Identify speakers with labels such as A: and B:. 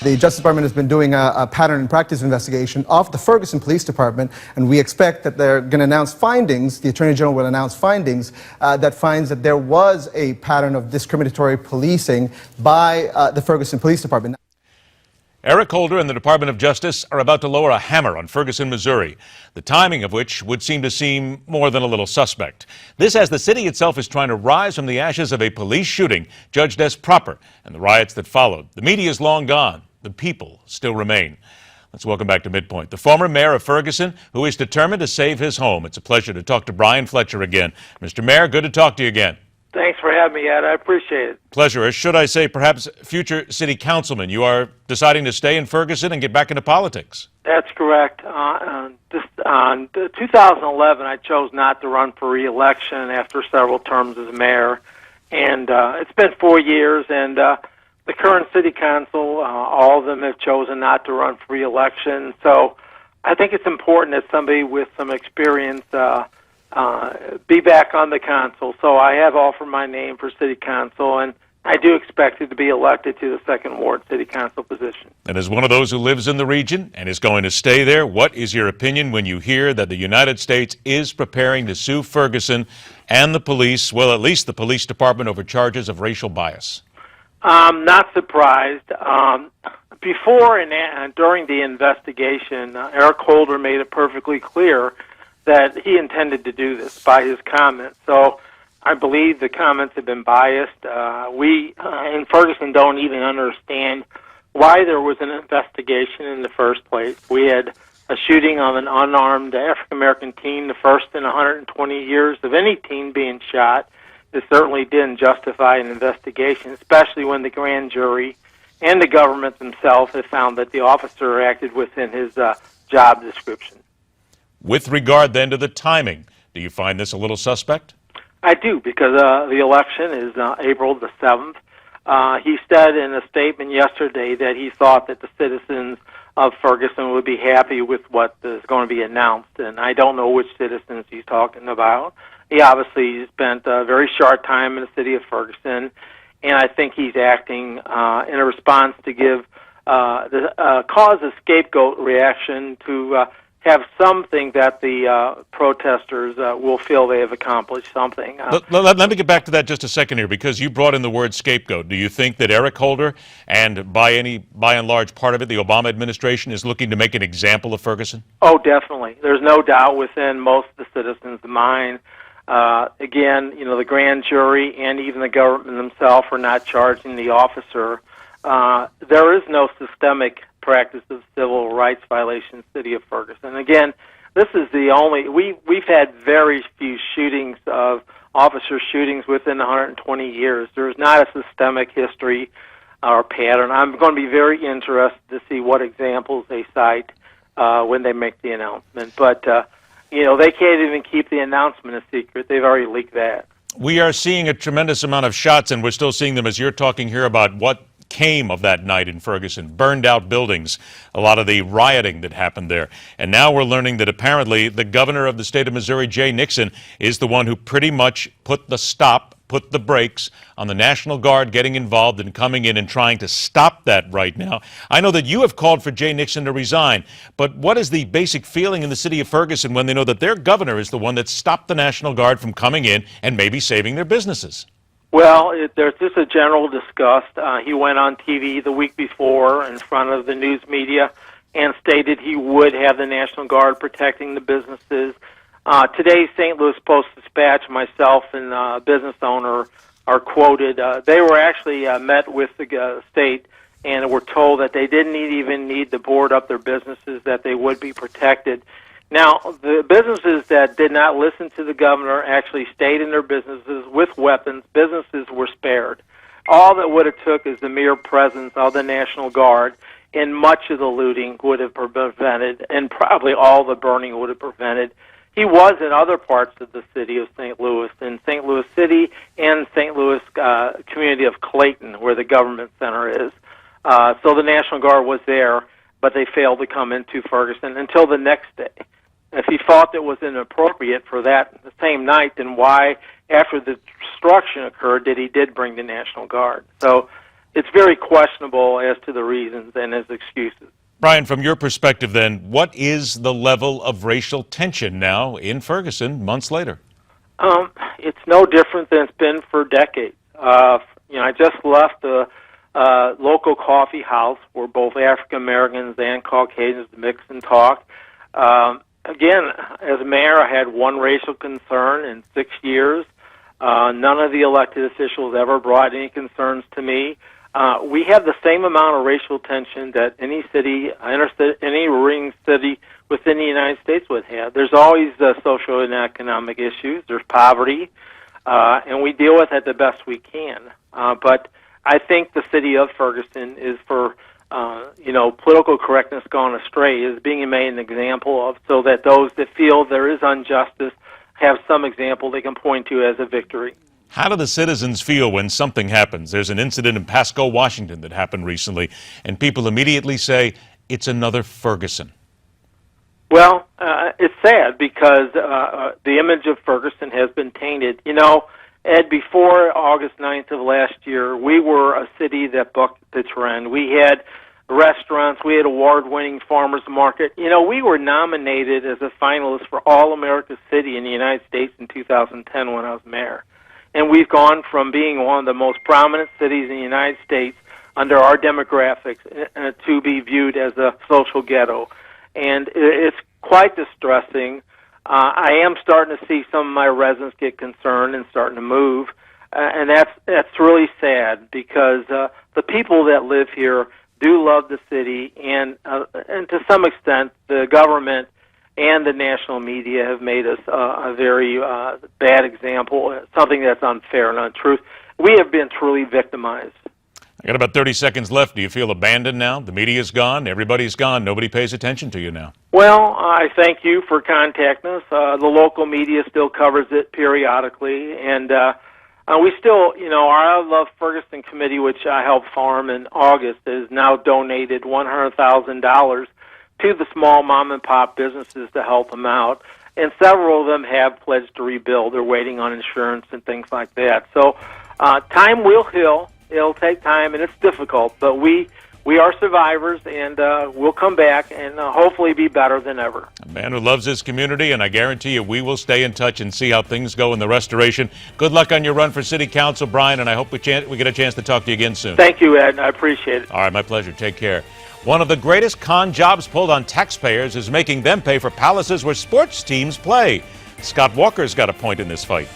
A: The Justice Department has been doing a pattern and practice investigation of the Ferguson Police Department, and we expect that they're going to announce findings. The Attorney General will announce findings that finds that there was a pattern of discriminatory policing by the Ferguson Police Department.
B: Eric Holder and the Department of Justice are about to lower a hammer on Ferguson, Missouri, the timing of which would seem more than a little suspect. This as the city itself is trying to rise from the ashes of a police shooting judged as proper and the riots that followed. The media is long gone. The people still remain. Let's welcome back to MidPoint the former mayor of Ferguson, who is determined to save his home. It's a pleasure to talk to Brian Fletcher again. Mr. Mayor, good to talk to you again.
C: Thanks for having me, Ed. I appreciate it.
B: Pleasure. Or should I say, perhaps future city councilman. You are deciding to stay in Ferguson and get back into politics.
C: That's correct. On 2011, I chose not to run for re-election after several terms as mayor. And it's been 4 years, and the current city council, all of them have chosen not to run for re-election. So I think it's important that somebody with some experience be back on the council. So I have offered my name for city council, and I do expect it to be elected to the Second Ward city council position.
B: And as one of those who lives in the region and is going to stay there, what is your opinion when you hear that the United States is preparing to sue Ferguson and the police, well, at least the police department, over charges of racial bias?
C: I'm not surprised. Before and during the investigation, Eric Holder made it perfectly clear that he intended to do this by his comments. So I believe the comments have been biased. We in Ferguson don't even understand why there was an investigation in the first place. We had a shooting of an unarmed African-American teen, the first in 120 years of any teen being shot. It certainly didn't justify an investigation, especially when the grand jury and the government themselves have found that the officer acted within his job description.
B: With regard then to the timing, do you find this a little suspect?
C: I do, because the election is April the 7th. He said in a statement yesterday that he thought that the citizens of Ferguson would be happy with what is going to be announced, and I don't know which citizens he's talking about. He obviously spent a very short time in the city of Ferguson, and I think he's acting in a response to give cause a scapegoat reaction to have something that the protesters will feel they have accomplished something.
B: Let me get back to that just a second here, because you brought in the word scapegoat. Do you think that Eric Holder and by and large part of it, the Obama administration is looking to make an example of Ferguson?
C: Oh, definitely. There's no doubt within most of the citizens' mind. Again, you know, the grand jury and even the government themselves are not charging the officer. There is no systemic practice of civil rights violations in the city of Ferguson. Again, this is the only, we've had very few shootings of officer shootings within 120 years. There's not a systemic history or pattern. I'm going to be very interested to see what examples they cite when they make the announcement. But, you know, they can't even keep the announcement a secret. They've already leaked that.
B: We are seeing a tremendous amount of shots, and we're still seeing them as you're talking here about what came of that night in Ferguson, burned out buildings, a lot of the rioting that happened there. And now we're learning that apparently the governor of the state of Missouri, Nixon, is the one who pretty much put the brakes on the National Guard getting involved and coming in and trying to stop that right now. I know that you have called for Nixon to resign, but what is the basic feeling in the city of Ferguson when they know that their governor is the one that stopped the National Guard from coming in and maybe saving their businesses?
C: Well, there's just a general disgust. He went on TV the week before in front of the news media and stated he would have the National Guard protecting the businesses. Today's St. Louis Post-Dispatch, myself and a business owner are quoted. They were actually met with the state and were told that they didn't even need to board up their businesses, that they would be protected. Now, the businesses that did not listen to the governor actually stayed in their businesses with weapons. Businesses were spared. All that would have took is the mere presence of the National Guard, and much of the looting would have prevented, and probably all the burning would have prevented. He was in other parts of the city of St. Louis, in St. Louis City and St. Louis community of Clayton, where the government center is. So the National Guard was there, but they failed to come into Ferguson until the next day. If he thought it was inappropriate for that the same night, then why, after the destruction occurred, did he bring the National Guard? So it's very questionable as to the reasons and his excuses.
B: Brian, from your perspective then, what is the level of racial tension now in Ferguson months later?
C: It's no different than it's been for decades. I just left a local coffee house where both African Americans and Caucasians mix and talk. Again, as mayor, I had one racial concern in 6 years. None of the elected officials ever brought any concerns to me. We have the same amount of racial tension that any city, any ring city within the United States would have. There's always social and economic issues. There's poverty, and we deal with it the best we can. But I think the city of Ferguson is, for political correctness gone astray, is being made an example of, so that those that feel there is injustice have some example they can point to as a victory.
B: How do the citizens feel when something happens? There's an incident in Pasco, Washington that happened recently, and people immediately say, it's another Ferguson.
C: Well, it's sad because the image of Ferguson has been tainted. Ed, before August 9th of last year, we were a city that bucked the trend. We had restaurants, we had award-winning farmers market. We were nominated as a finalist for All-America City in the United States in 2010 when I was mayor. And we've gone from being one of the most prominent cities in the United States under our demographics to be viewed as a social ghetto. And it's quite distressing. I am starting to see some of my residents get concerned and starting to move. And that's really sad because the people that live here do love the city, and to some extent the government and the national media have made us a very bad example, something that's unfair and untrue. We have been truly victimized.
B: I got about 30 seconds left. Do you feel abandoned now? The media's gone. Everybody's gone. Nobody pays attention to you now.
C: Well, I thank you for contacting us. The local media still covers it periodically, and we still, our I Love Ferguson committee, which I helped farm in August, has now donated $100,000 to the small mom-and-pop businesses to help them out. And several of them have pledged to rebuild. They're waiting on insurance and things like that. So time will heal. It'll take time, and it's difficult. But we are survivors, and we'll come back and hopefully be better than ever.
B: A man who loves his community, and I guarantee you we will stay in touch and see how things go in the restoration. Good luck on your run for city council, Brian, and I hope we get a chance to talk to you again soon.
C: Thank you, Ed. I appreciate it.
B: All right, my pleasure. Take care. One of the greatest con jobs pulled on taxpayers is making them pay for palaces where sports teams play. Scott Walker's got a point in this fight.